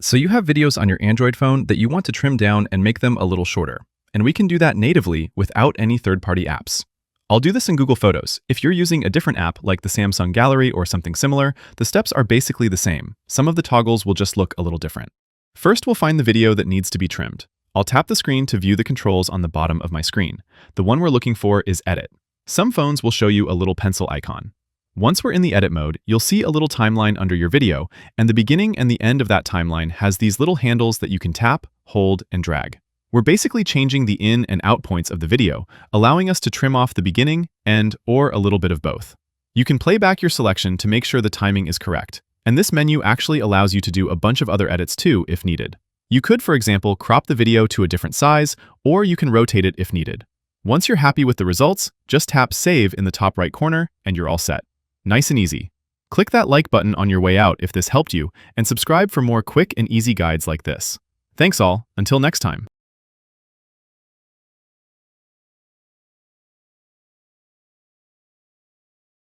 So you have videos on your Android phone that you want to trim down and make them a little shorter. And we can do that natively without any third-party apps. I'll do this in Google Photos. If you're using a different app like the Samsung Gallery or something similar, the steps are basically the same. Some of the toggles will just look a little different. First, we'll find the video that needs to be trimmed. I'll tap the screen to view the controls on the bottom of my screen. The one we're looking for is Edit. Some phones will show you a little pencil icon. Once we're in the edit mode, you'll see a little timeline under your video, and the beginning and the end of that timeline has these little handles that you can tap, hold, and drag. We're basically changing the in and out points of the video, allowing us to trim off the beginning, end, or a little bit of both. You can play back your selection to make sure the timing is correct, and this menu actually allows you to do a bunch of other edits too if needed. You could, for example, crop the video to a different size, or you can rotate it if needed. Once you're happy with the results, just tap Save in the top right corner, and you're all set. Nice and easy. Click that like button on your way out if this helped you, and subscribe for more quick and easy guides like this. Thanks all, until next time.